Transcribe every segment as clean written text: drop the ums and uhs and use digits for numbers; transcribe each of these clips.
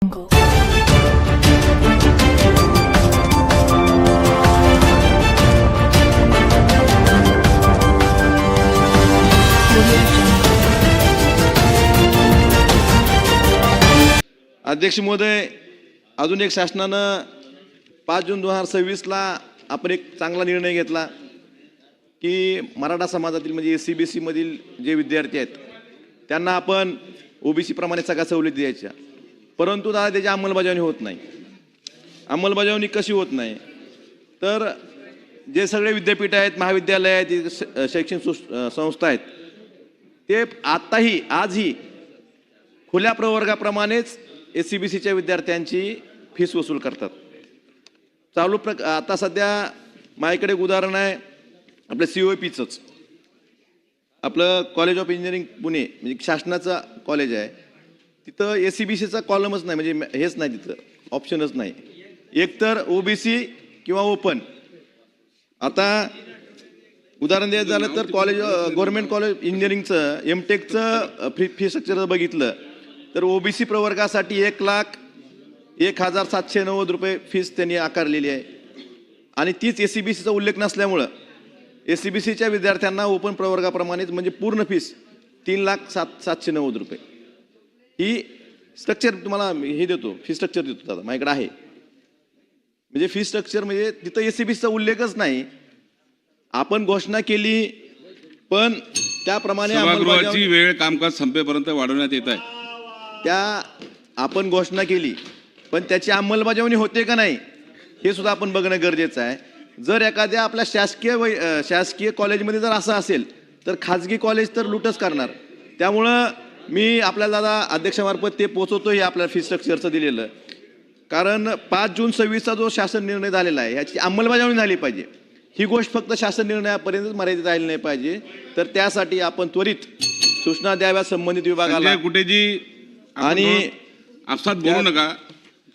अध्यक्ष महोदय, अजून एक शासनानं 5 जून 2026ला आपण एक चांगला निर्णय घेतला की मराठा समाजातील म्हणजे SC-BC मधील जे विद्यार्थी आहेत त्यांना आपण OBC प्रमाणे सगळ्या सवलती द्यायच्या, परंतु दादा त्याची अंमलबजावणी होत नाही. अंमलबजावणी कशी होत नाही तर जे सगळे विद्यापीठ आहेत, महाविद्यालय आहेत, शैक्षणिक संस्था आहेत ते आताही आजही खुल्या प्रवर्गाप्रमाणेच SC-BCच्या विद्यार्थ्यांची फीस वसूल करतात. चालू आता सध्या माझ्याकडे एक उदाहरण आहे आपल्या COEPचंच. आपलं कॉलेज ऑफ इंजिनिअरिंग पुणे म्हणजे शासनाचं कॉलेज आहे, तिथं SC-BCचा कॉलमच नाही, म्हणजे हेच नाही, तिथं ऑप्शनच नाही. एकतर OBC किंवा ओपन. आता उदाहरण द्यायचं झालं तर कॉलेज गव्हर्नमेंट कॉलेज इंजिनिअरिंगचं MTechचं फी स्ट्रक्चर बघितलं तर OBC प्रवर्गासाठी 1,01,790 रुपये फीस त्यांनी आकारलेली आहे आणि तीच SC-BCचा उल्लेख नसल्यामुळं SC-BCच्या विद्यार्थ्यांना ओपन प्रवर्गाप्रमाणेच म्हणजे पूर्ण फीस 3,07,790 रुपये. ही स्ट्रक्चर तुम्हाला हे देतो, फी स्ट्रक्चर देतो दादा, माझ्याकडे आहे. म्हणजे फी स्ट्रक्चर म्हणजे तिथं SC-BCचा उल्लेखच नाही. आपण घोषणा केली पण त्याप्रमाणे सभागृहाची वेळ कामकाज संपेपर्यंत वाढवण्यात येत आहे. त्या आपण घोषणा केली पण त्याची अंमलबजावणी होते का नाही हे सुद्धा आपण बघणं गरजेचं आहे. जर एखाद्या आपल्या शासकीय कॉलेजमध्ये जर असं असेल तर खाजगी कॉलेज तर लूटच करणार. त्यामुळं मी आपल्याला दादा अध्यक्षामार्फत ते पोहोचवतो हे आपल्या फी स्ट्रक्चरचं दिलेलं, कारण 5 जून 2026चा जो शासन निर्णय झालेला आहे याची अंमलबजावणी झाली पाहिजे. ही गोष्ट फक्त शासन निर्णयापर्यंत मर्यादित राहिली नाही पाहिजे. तर त्यासाठी आपण त्वरित सूचना द्याव्या संबंधित विभागाला. कुठेजी आणि आपसात बोलू नका,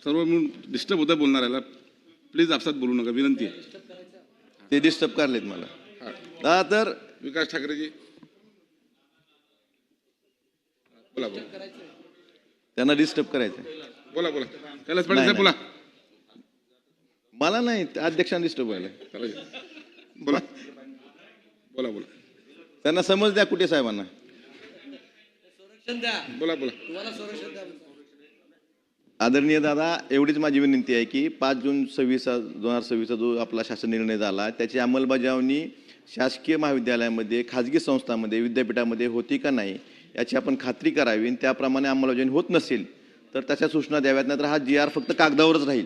सर्व मिळून डिस्टर्ब होतं बोलणाऱ्याला. प्लीज आपसात बोलू नका, विनंती आहे. ते डिस्टर्ब करलेत मला. तर विकास ठाकरेजी बोला. त्यांना डिस्टर्ब करायचं. बोला बोला. कैलास पाटील साहेब बोला. मला नाही, अध्यक्षांना डिस्टर्ब व्हायला. बोला बोला बोला. त्यांना समज द्या कुठे साहेबांना. बोला बोला. आदरणीय दादा, एवढीच माझी विनंती आहे की 5 जून 2026चा जो आपला शासन निर्णय झाला त्याची अंमलबजावणी शासकीय महाविद्यालयामध्ये, खाजगी संस्थांमध्ये, विद्यापीठामध्ये होती का नाही याची आपण खात्री करावी. त्याप्रमाणे अंमलबजावणी होत नसेल तर त्याच्या सूचना द्याव्यात, नाहीतर हा GR फक्त कागदावरच राहील.